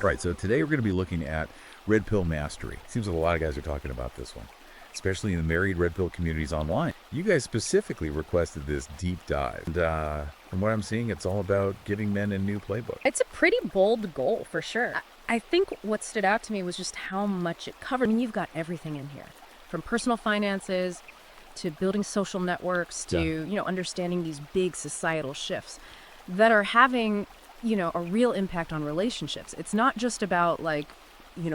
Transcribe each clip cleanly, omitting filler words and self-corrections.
All right, so today we're going to be looking at Redpill Mastery. Seems like a lot of guys are talking about this one, especially in the married Red Pill communities online. You guys specifically requested this deep dive. And from what I'm seeing, it's all about giving men a new playbook. It's a pretty bold goal, for sure. I think what stood out to me was just how much it covered. I mean, you've got everything in here, from personal finances to building social networks to, understanding these big societal shifts that are having, a real impact on relationships. It's not just about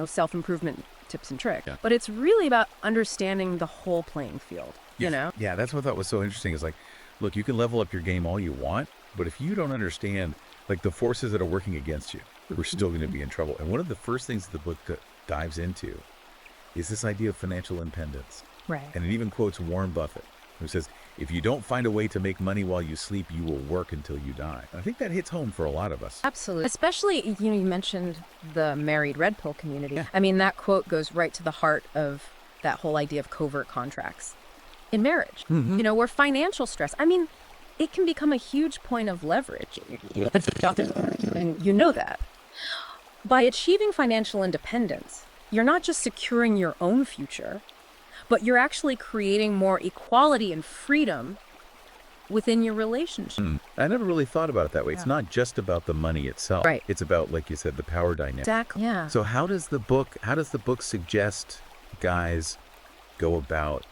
self-improvement tips and tricks, but it's really about understanding the whole playing field, Yeah, that's what I thought was so interesting is like, look, you can level up your game all you want, but if you don't understand the forces that are working against you, we're still going to be in trouble. And one of the first things the book dives into is this idea of financial independence. Right. And it even quotes Warren Buffett, who says, if you don't find a way to make money while you sleep, you will work until you die. And I think that hits home for a lot of us. Absolutely. Especially, you mentioned the married Red Pill community. Yeah. I mean, that quote goes right to the heart of that whole idea of covert contracts in marriage, where financial stress, it can become a huge point of leverage. And you know that. By achieving financial independence, you're not just securing your own future, but you're actually creating more equality and freedom within your relationship. I never really thought about it that way. Yeah. It's not just about the money itself. Right. It's about, like you said, the power dynamic. Exactly. Yeah. So how does the book suggest guys go about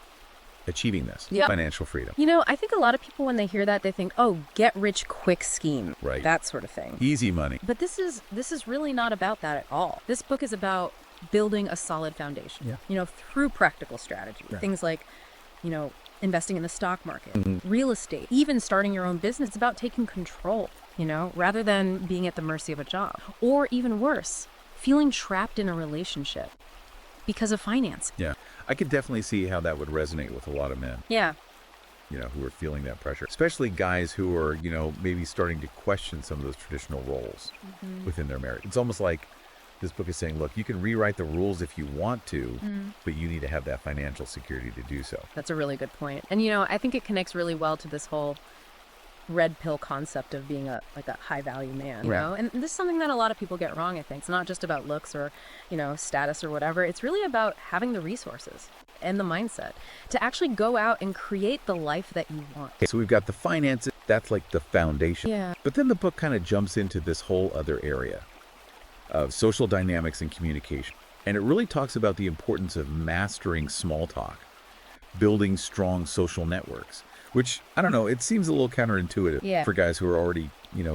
achieving this financial freedom? I think a lot of people, when they hear that, they think, oh, get rich quick scheme. Right. That sort of thing. Easy money. But this is really not about that at all. This book is about building a solid foundation, through practical strategy. Right. Things like, investing in the stock market, real estate, even starting your own business. It's about taking control, rather than being at the mercy of a job. Or even worse, feeling trapped in a relationship because of finance. Yeah. I could definitely see how that would resonate with a lot of men. Yeah. Who are feeling that pressure, especially guys who are, maybe starting to question some of those traditional roles within their marriage. It's almost like this book is saying, look, you can rewrite the rules if you want to, but you need to have that financial security to do so. That's a really good point. And, I think it connects really well to this whole red pill concept of being a high value man, and this is something that a lot of people get wrong. I think it's not just about looks or, status or whatever. It's really about having the resources and the mindset to actually go out and create the life that you want. Okay, so we've got the finances, that's like the foundation. Yeah. But then the book kind of jumps into this whole other area of social dynamics and communication. And it really talks about the importance of mastering small talk, building strong social networks, which, I don't know, it seems a little counterintuitive for guys who are already,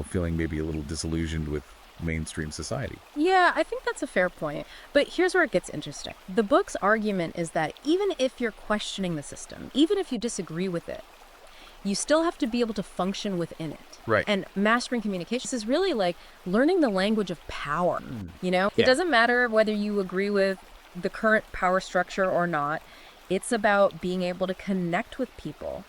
feeling maybe a little disillusioned with mainstream society. Yeah, I think that's a fair point. But here's where it gets interesting. The book's argument is that even if you're questioning the system, even if you disagree with it, you still have to be able to function within it. Right. And mastering communications is really like learning the language of power. It doesn't matter whether you agree with the current power structure or not. It's about being able to connect with people,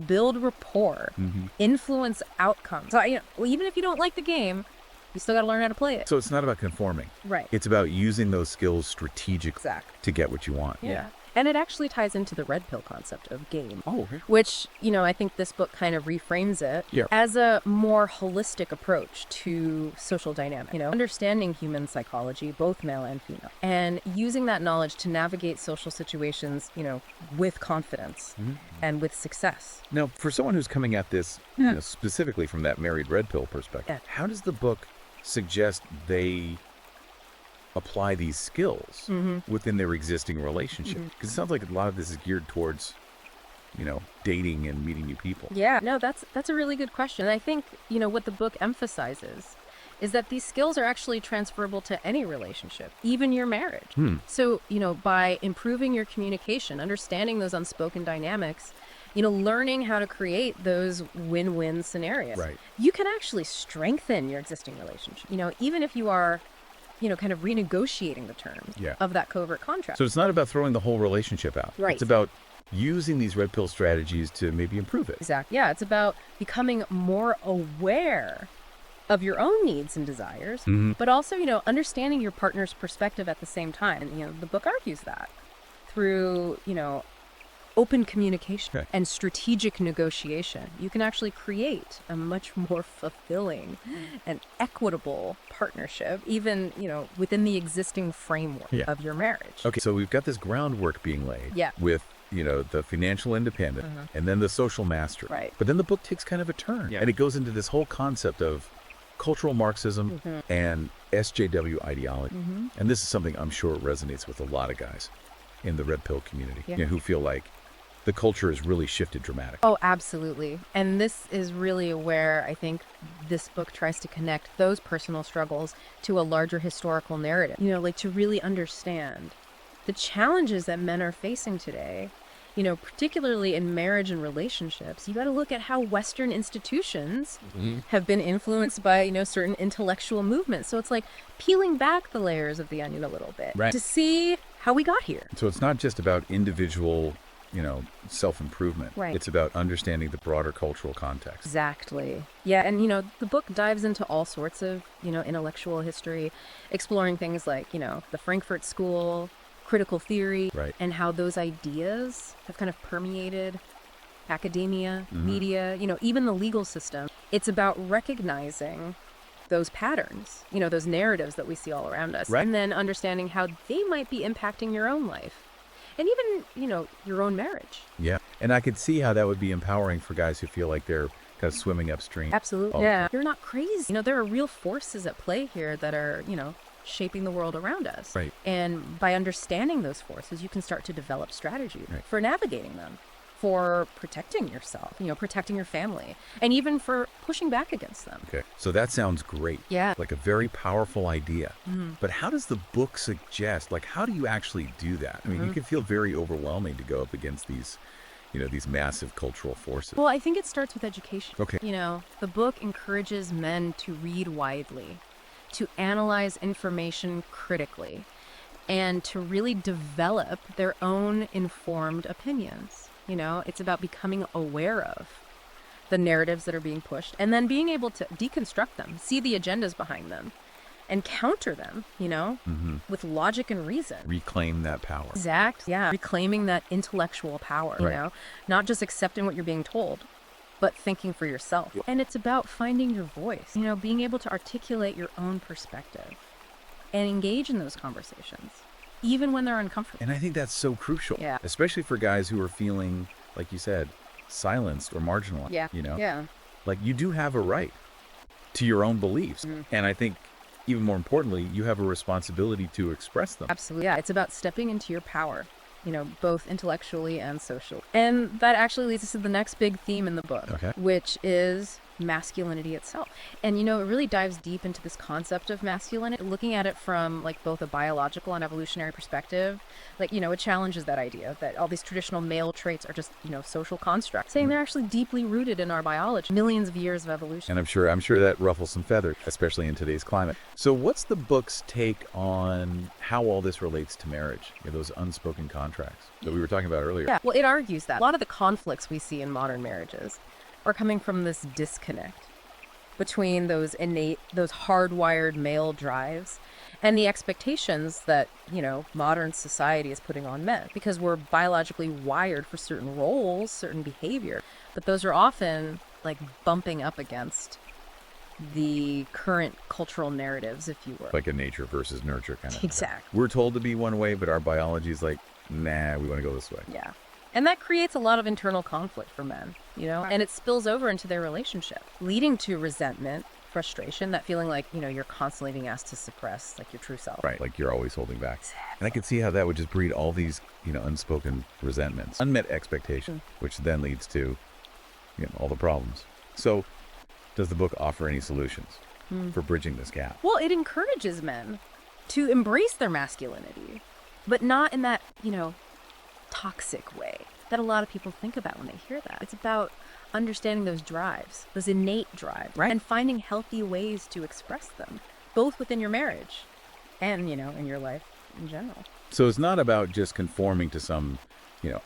build rapport, influence outcomes. So, even if you don't like the game, you still got to learn how to play it. So it's not about conforming. Right. It's about using those skills strategically to get what you want. Yeah. And it actually ties into the red pill concept of game. Oh, okay. Which, I think this book kind of reframes it as a more holistic approach to social dynamics. Understanding human psychology, both male and female, and using that knowledge to navigate social situations, with confidence and with success. Now, for someone who's coming at this specifically from that married red pill perspective, how does the book suggest they apply these skills within their existing relationship? Because it sounds like a lot of this is geared towards, dating and meeting new people. Yeah, no, that's a really good question. I think, what the book emphasizes is that these skills are actually transferable to any relationship, even your marriage. So, by improving your communication, understanding those unspoken dynamics, learning how to create those win-win scenarios, you can actually strengthen your existing relationship. Even if you are kind of renegotiating the terms of that covert contract. So it's not about throwing the whole relationship out. Right. It's about using these red pill strategies to maybe improve it. Exactly. Yeah, it's about becoming more aware of your own needs and desires, but also, understanding your partner's perspective at the same time. And, the book argues that through, open communication Okay. and strategic negotiation, you can actually create a much more fulfilling and equitable partnership, even, within the existing framework Yeah. of your marriage. Okay, so we've got this groundwork being laid Yeah. with, the financial independence and then the social mastery. Right. But then the book takes kind of a turn and it goes into this whole concept of cultural Marxism and SJW ideology. And this is something I'm sure resonates with a lot of guys in the Red Pill community who feel like the culture has really shifted dramatically. Oh, absolutely. And this is really where I think this book tries to connect those personal struggles to a larger historical narrative. Like to really understand the challenges that men are facing today, particularly in marriage and relationships. You got to look at how Western institutions have been influenced by, certain intellectual movements. So it's like peeling back the layers of the onion a little bit to see how we got here. So it's not just about individual self-improvement. Right. It's about understanding the broader cultural context. Exactly. Yeah, and the book dives into all sorts of, intellectual history, exploring things like, the Frankfurt School, critical theory, and how those ideas have kind of permeated academia, media, even the legal system. It's about recognizing those patterns, those narratives that we see all around us, and then understanding how they might be impacting your own life. And even, your own marriage. Yeah. And I could see how that would be empowering for guys who feel like they're kind of swimming upstream. Absolutely. Yeah. You're not crazy. There are real forces at play here that are, shaping the world around us. Right. And by understanding those forces, you can start to develop strategies for navigating them, for protecting yourself, protecting your family, and even for pushing back against them. Okay. So that sounds great. Yeah. Like a very powerful idea. But how does the book suggest, how do you actually do that? I mean, you can feel very overwhelming to go up against these, these massive cultural forces. Well, I think it starts with education. Okay. The book encourages men to read widely, to analyze information critically, and to really develop their own informed opinions. It's about becoming aware of the narratives that are being pushed and then being able to deconstruct them, see the agendas behind them, and counter them, with logic and reason. Reclaim that power. Exact. Yeah. Reclaiming that intellectual power, not just accepting what you're being told, but thinking for yourself. And it's about finding your voice, being able to articulate your own perspective and engage in those conversations, even when they're uncomfortable. And I think that's so crucial, especially for guys who are feeling, like you said, silenced or marginalized. Yeah. Like you do have a right to your own beliefs. And I think even more importantly, you have a responsibility to express them. Absolutely. Yeah. It's about stepping into your power, both intellectually and socially. And that actually leads us to the next big theme in the book, which is masculinity itself. And it really dives deep into this concept of masculinity, looking at it from both a biological and evolutionary perspective. It challenges that idea that all these traditional male traits are just social constructs, saying they're actually deeply rooted in our biology, millions of years of evolution. And I'm sure that ruffles some feathers, especially in today's climate. So what's the book's take on how all this relates to marriage, those unspoken contracts that we were talking about earlier? Yeah, well, it argues that a lot of the conflicts we see in modern marriages are coming from this disconnect between those hardwired male drives and the expectations that, modern society is putting on men, because we're biologically wired for certain roles, certain behavior, but those are often bumping up against the current cultural narratives, if you were. Like a nature versus nurture kind of thing. Exactly. We're told to be one way, but our biology is like, nah, we want to go this way. Yeah. And that creates a lot of internal conflict for men, and it spills over into their relationship, leading to resentment, frustration, that feeling like, you're constantly being asked to suppress your true self. Right, like you're always holding back. And I could see how that would just breed all these, unspoken resentments, unmet expectations, which then leads to, all the problems. So does the book offer any solutions for bridging this gap? Well, it encourages men to embrace their masculinity, but not in that, toxic way that a lot of people think about when they hear that. It's about understanding those drives, those innate drives, and finding healthy ways to express them, both within your marriage and, in your life in general. So it's not about just conforming to some,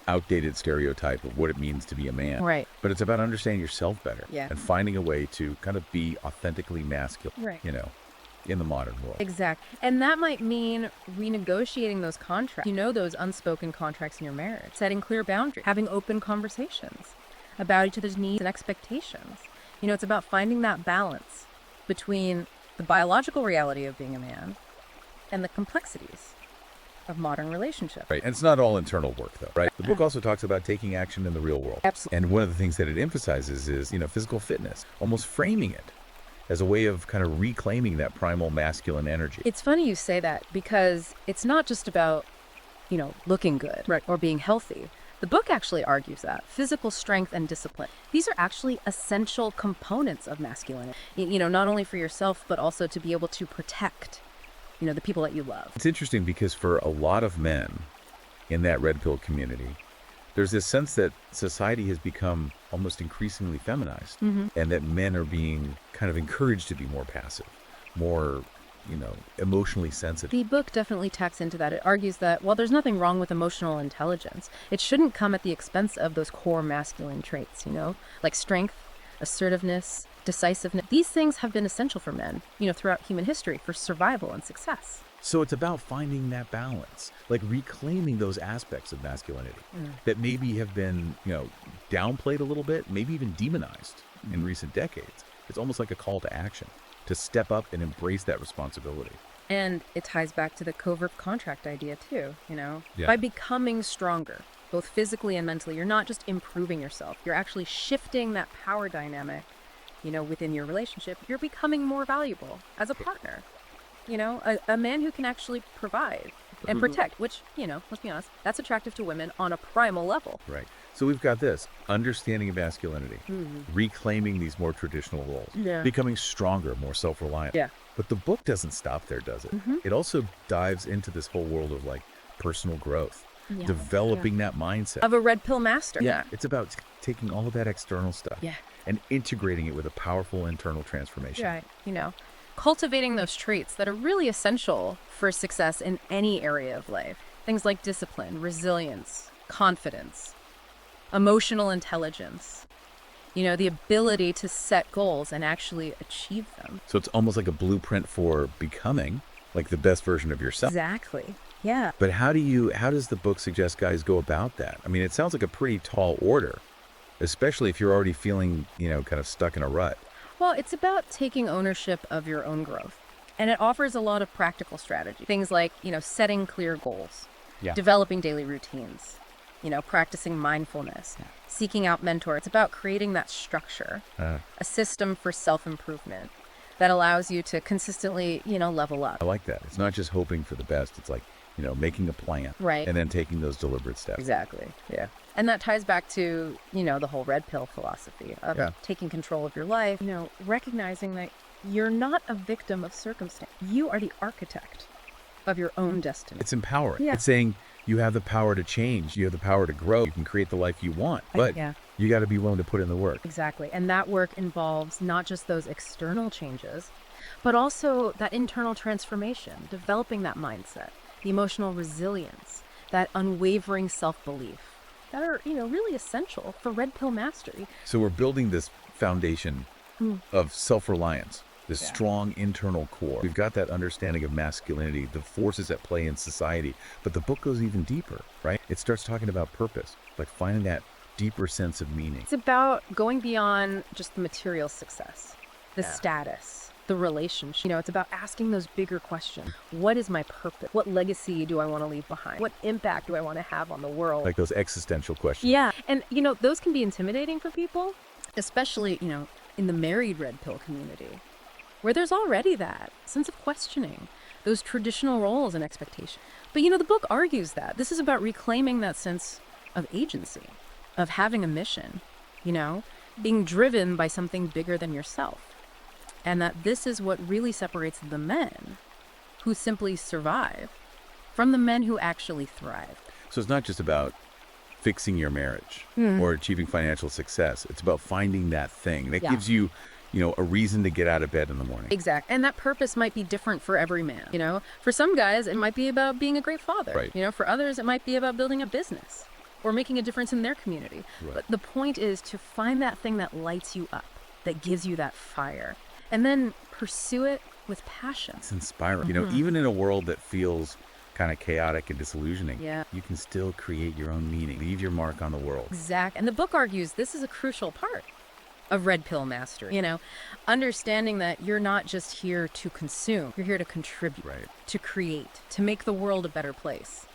outdated stereotype of what it means to be a man. Right. But it's about understanding yourself better. Yeah. And finding a way to kind of be authentically masculine. Right. in the modern world. Exactly. And that might mean renegotiating those contracts. Those unspoken contracts in your marriage, setting clear boundaries, having open conversations about each other's needs and expectations. It's about finding that balance between the biological reality of being a man and the complexities of modern relationships. Right. And it's not all internal work, though, right? The book also talks about taking action in the real world. Absolutely. And one of the things that it emphasizes is, physical fitness, almost framing it as a way of kind of reclaiming that primal masculine energy. It's funny you say that because it's not just about, looking good or being healthy. The book actually argues that physical strength and discipline, these are actually essential components of masculinity, not only for yourself, but also to be able to protect the people that you love. It's interesting because for a lot of men in that red pill community, there's this sense that society has become almost increasingly feminized, and that men are being kind of encouraged to be more passive, more, emotionally sensitive. The book definitely tacks into that. It argues that while there's nothing wrong with emotional intelligence, it shouldn't come at the expense of those core masculine traits, like strength, assertiveness, decisiveness. These things have been essential for men, throughout human history for survival and success. So it's about finding that balance, like reclaiming those aspects of masculinity that maybe have been, downplayed a little bit, maybe even demonized in recent decades. It's almost like a call to action, to step up and embrace that responsibility. And it ties back to the covert contract idea too, Yeah. By becoming stronger, both physically and mentally, you're not just improving yourself. You're actually shifting that power dynamic, within your relationship. You're becoming more valuable as a partner. A man who can actually provide and protect, which, let's be honest, that's attractive to women on a primal level. Right. So we've got this understanding of masculinity, reclaiming these more traditional roles, becoming stronger, more self-reliant. Yeah. But the book doesn't stop there, does it? It also dives into this whole world of like personal growth, developing that mindset. Of a red pill master. Yeah. It's about taking all of that external stuff Yeah. and integrating it with a powerful internal transformation. Right. Cultivating those traits that are really essential for success in any area of life. Things like discipline, resilience, confidence, emotional intelligence, the ability to set goals and actually achieve them. So it's almost like a blueprint for becoming like the best version of yourself. Exactly. Yeah. But how does the book suggest guys go about that? I mean, it sounds like a pretty tall order, especially if you're already feeling, kind of stuck in a rut. Well, it's about taking ownership of your own growth. And it offers a lot of practical strategy. Things like, setting clear goals, developing daily routines, practicing mindfulness, seeking out mentors. It's about creating that structure, a system for self-improvement that allows you to consistently, level up. I like that. It's not just hoping for the best. It's like, making a plan. Right. And then taking those deliberate steps. Exactly. Yeah. And that ties back to, the whole red pill philosophy of taking control of your life, recognizing that you're not a victim of circumstance. You are the architect of your own destiny. It's empowering. Yeah. It's saying you have the power to change. You have the power to grow. You can create the life you want. But you got to be willing to put in the work. Exactly. And that work involves not just those external changes, but also that internal transformation, developing that mindset, the emotional resilience, that unwavering self-belief that are, really essential for red pill mastery. So we're building this foundation of self-reliance, this strong internal core. We've got that understanding of masculinity, the forces at play in society, but the book goes even deeper, right? It starts talking about purpose, like finding that deeper sense of meaning. It's about going beyond just the material success, the status, the relationship. It's about asking those bigger questions. What is my purpose? What legacy do I want to leave behind? What impact do I want to have on the world? Like those existential questions. Yeah. And, those can be intimidating for people, especially, in the married red pill community, where there's already that sense of questioning those traditional roles and expectations. But, the book argues that this is about reclaiming that sense of agency, of having a mission, being driven by something bigger than yourself. And that this is what really separates the men who simply survive from the men who actually thrive. So it's not just about fixing your marriage or achieving financial success. It's about finding that thing that gives you, a reason to get out of bed in the morning. Exactly. And that purpose might be different for every man. For some guys, it might be about being a great father. Right. For others, it might be about building a business or making a difference in their community. Right. But the point is to find that thing that lights you up, that gives you that fire, and then pursue it with passion. It's inspiring. You know, even in a world that feels kind of chaotic and disillusioning, Yeah. you can still create your own meaning, leave your mark on the world. Exactly. And the book argues this is a crucial part of Red Pill Mastery. You know, understanding that you're not just here to consume, you're here to contribute, Right. to create, to make the world a better place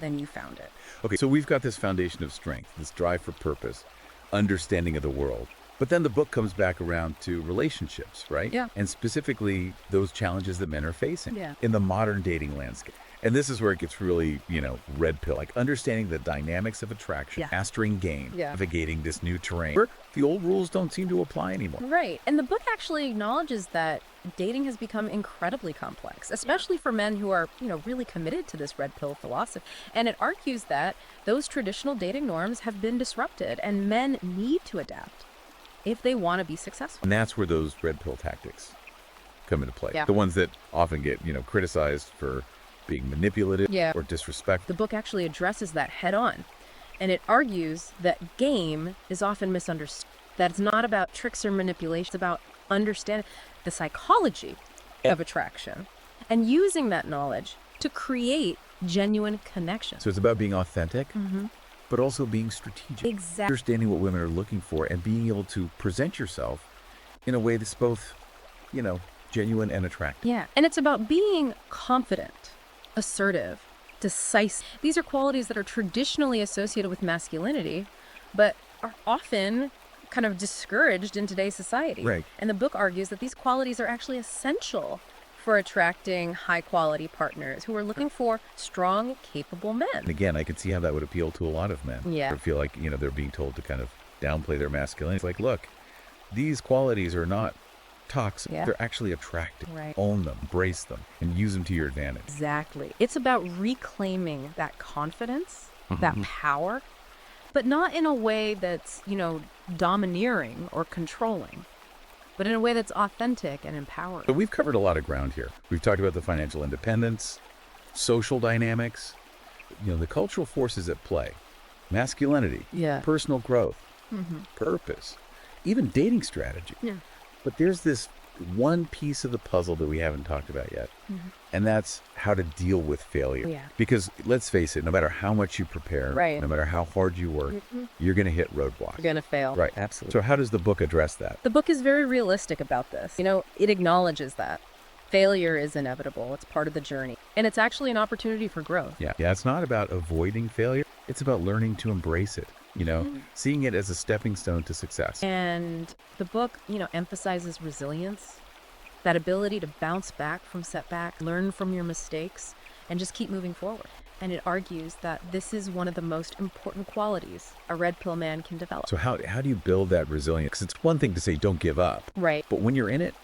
than you found it. Okay, so we've got this foundation of strength, this drive for purpose, understanding of the world. But then the book comes back around to relationships, right? Yeah. And specifically those challenges that men are facing Yeah. in the modern dating landscape. And this is where it gets really, red pill, like understanding the dynamics of attraction, Yeah. mastering game, Yeah. navigating this new terrain where the old rules don't seem to apply anymore. Right. And the book actually acknowledges that dating has become incredibly complex, especially for men who are, really committed to this red pill philosophy. And it argues that those traditional dating norms have been disrupted and men need to adapt if they want to be successful. And that's where those red pill tactics come into play. Yeah. The ones that often get, criticized for being manipulative Yeah. or disrespectful. The book actually addresses that head on. And it argues that game is often misunderstood, that it's not about tricks or manipulation, it's about understanding the psychology of attraction and using that knowledge to create genuine connections. So it's about being authentic, but also being strategic. Exactly. Understanding what women are looking for and being able to present yourself in a way that's both, genuine and attractive. Yeah. And it's about being confident, assertive, decisive. These are qualities that are traditionally associated with masculinity, but are often kind of discouraged in today's society. Right. And the book argues that these qualities are actually essential for attracting high-quality partners who are looking for strong, capable And men. again, I can see how that would appeal to a lot of men. Yeah. Or feel like, they're being told to kind of downplay their masculinity. It's like, look, these qualities are not toxic. Yeah. They're actually attractive. Right. Own them, embrace them, and use them to your advantage. Exactly. It's about reclaiming that confidence, that power, but not in a way that's, domineering or controlling, but in a way that's authentic and empowering. But we've covered a lot of ground here. We've talked about the financial independence, social dynamics, the cultural forces at play, masculinity, Yeah. personal growth, purpose, even dating strategy. Yeah. But there's this one piece of the puzzle that we haven't talked about yet, and that's how to deal with failure. Yeah. Because let's face it, no matter how much you prepare, Right. no matter how hard you work, you're going to hit roadblocks. You're going to fail. Right. Absolutely. So how does the book address that? The book is very realistic about this. It acknowledges that failure is inevitable. It's part of the journey. And it's actually an opportunity for growth. Yeah, it's not about avoiding failure. It's about learning to embrace it, seeing it as a stepping stone to success. And the book, emphasizes resilience, that ability to bounce back from setbacks, learn from your mistakes, and just keep moving forward. And it argues that this is one of the most important qualities a red pill man can develop. So how do you build that resilience? Because it's one thing to say, don't give up. Right. But when you're in it,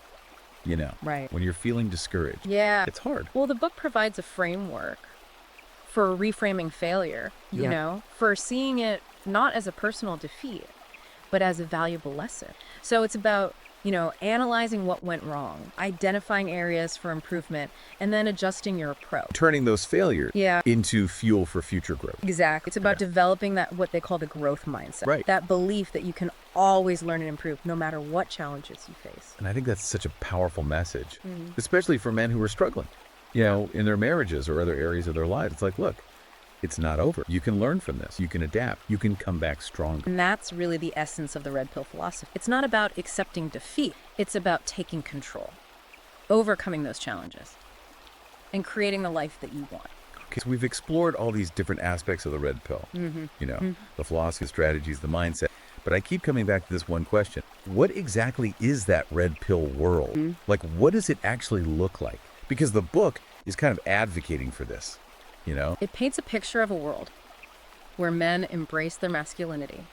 Right. when you're feeling discouraged, Yeah. it's hard. Well, the book provides a framework for reframing failure, for seeing it not as a personal defeat, but as a valuable lesson. So it's about, analyzing what went wrong, identifying areas for improvement, and then adjusting your approach. Turning those failures Yeah. into fuel for future growth. Exactly. It's about developing that, what they call the growth mindset. Right. That belief that you can always learn and improve no matter what challenges you face. And I think that's such a powerful message, especially for men who are struggling, in their marriages or other areas of their lives. It's like, look, it's not over. You can learn from this. You can adapt. You can come back stronger. And that's really the essence of the red pill philosophy. It's not about accepting defeat. It's about taking control, overcoming those challenges, and creating the life that you want. Okay, so we've explored all these different aspects of the red pill, the philosophy, strategies, the mindset. But I keep coming back to this one question. What exactly is that red pill world? Like, what does it actually look like? Because the book is kind of advocating for this, It paints a picture of a world where men embrace their masculinity,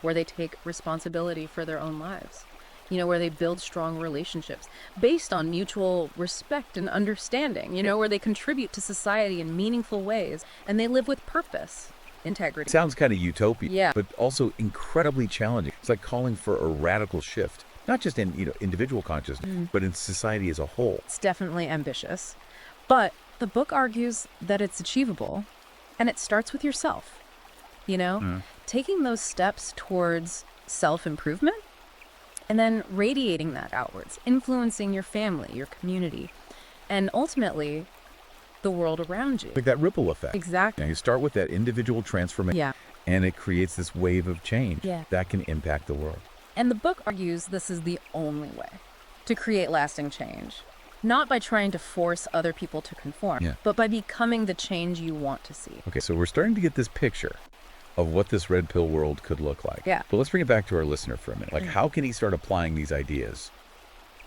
where they take responsibility for their own lives, where they build strong relationships based on mutual respect and understanding, where they contribute to society in meaningful ways and they live with purpose, integrity. It sounds kind of utopian, Yeah. but also incredibly challenging. It's like calling for a radical shift, not just in individual consciousness, but in society as a whole. It's definitely ambitious, but the book argues that it's achievable, and it starts with yourself. Taking those steps towards self-improvement and then radiating that outwards, influencing your family, your community, and ultimately the world around you. Like that ripple effect. Exactly. You start with that individual transformation, Yeah. and it creates this wave of change Yeah. that can impact the world. And the book argues this is the only way to create lasting change. Not by trying to force other people to conform, Yeah. but by becoming the change you want to see. Okay, so we're starting to get this picture of what this red pill world could look like. Yeah. But let's bring it back to our listener for a minute. Like, how can he start applying these ideas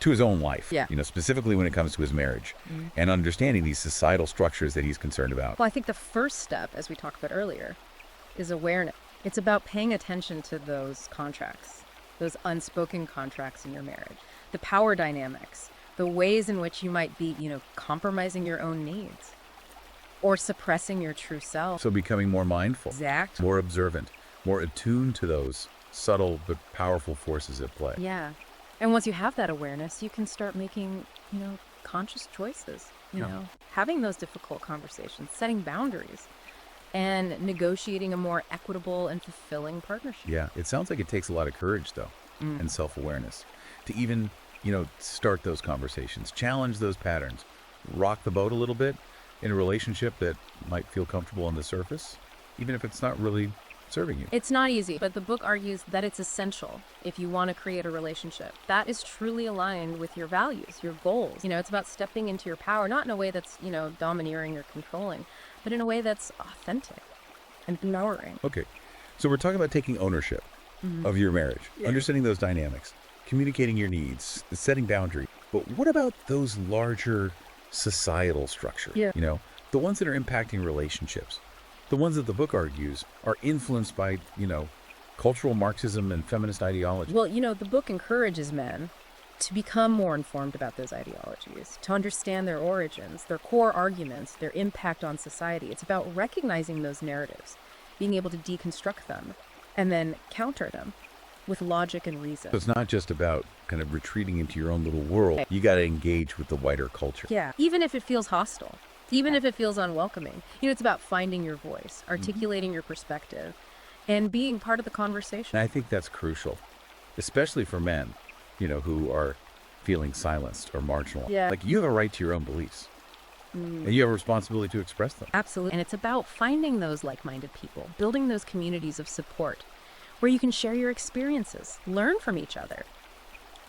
to his own life? Yeah. Specifically when it comes to his marriage and understanding these societal structures that he's concerned about. Well, I think the first step, as we talked about earlier, is awareness. It's about paying attention to those contracts, those unspoken contracts in your marriage, the power dynamics, the ways in which you might be, compromising your own needs or suppressing your true self. So becoming more mindful, Exactly. more observant, more attuned to those subtle but powerful forces at play. Yeah. And once you have that awareness, you can start making, conscious choices, having those difficult conversations, setting boundaries, and negotiating a more equitable and fulfilling partnership. Yeah, it sounds like it takes a lot of courage, though, and self-awareness to even, start those conversations, challenge those patterns, rock the boat a little bit in a relationship that might feel comfortable on the surface, even if it's not really serving you. It's not easy, but the book argues that it's essential if you want to create a relationship that is truly aligned with your values, your goals. It's about stepping into your power, not in a way that's, domineering or controlling, but in a way that's authentic and empowering. Okay, so we're talking about taking ownership of your marriage, understanding those dynamics, communicating your needs, setting boundaries. But what about those larger societal structures? Yeah. The ones that are impacting relationships, the ones that the book argues are influenced by, cultural Marxism and feminist ideology. Well, the book encourages men to become more informed about those ideologies, to understand their origins, their core arguments, their impact on society. It's about recognizing those narratives, being able to deconstruct them, and then counter them with logic and reason. So it's not just about kind of retreating into your own little world. Okay. You got to engage with the wider culture. Yeah, even if it feels hostile, even if it feels unwelcoming. It's about finding your voice, articulating your perspective, and being part of the conversation. And I think that's crucial, especially for men, who are feeling silenced or marginalized. Yeah. Like, you have a right to your own beliefs, and you have a responsibility to express them. Absolutely. And it's about finding those like-minded people, building those communities of support where you can share your experiences, learn from each other,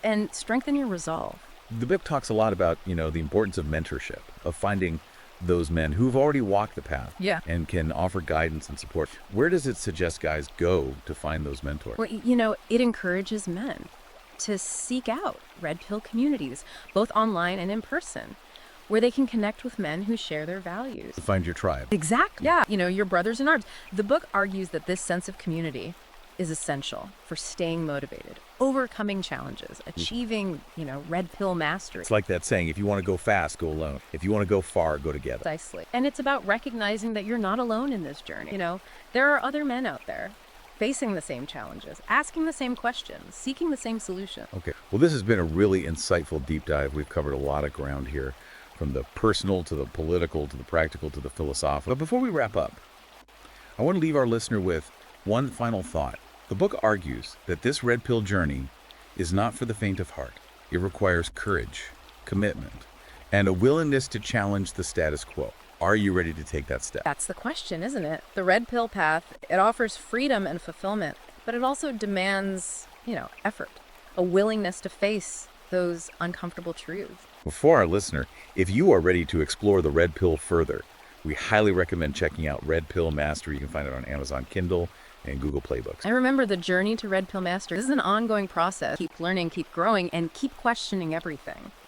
and strengthen your resolve. The book talks a lot about, the importance of mentorship, of finding those men who've already walked the path Yeah. and can offer guidance and support. Where does it suggest guys go to find those mentors? Well, it encourages men to seek out red pill communities, both online and in person, where they can connect with men who share their values. To find your tribe. Exactly. Yeah. Your brothers in arms. The book argues that this sense of community is essential for staying motivated, overcoming challenges, achieving, red pill mastery. It's like that saying, if you want to go fast, go alone. If you want to go far, go together. Precisely. And it's about recognizing that you're not alone in this journey. There are other men out there facing the same challenges, asking the same questions, seeking the same solution. Okay. Well, this has been a really insightful deep dive. We've covered a lot of ground here, from the personal to the political to the practical to the philosophical. But before we wrap up, I want to leave our listener with one final thought. The book argues that this red pill journey is not for the faint of heart. It requires courage, commitment, and a willingness to challenge the status quo. Are you ready to take that step? That's the question, isn't it? The red pill path, it offers freedom and fulfillment, but it also demands, effort, a willingness to face those uncomfortable truths. For our listener, if you are ready to explore the red pill further, we highly recommend checking out Redpill Mastery. You can find it on Amazon Kindle and Google Playbooks. I remember the journey to Redpill Mastery. This is an ongoing process. Keep learning, keep growing, and keep questioning everything.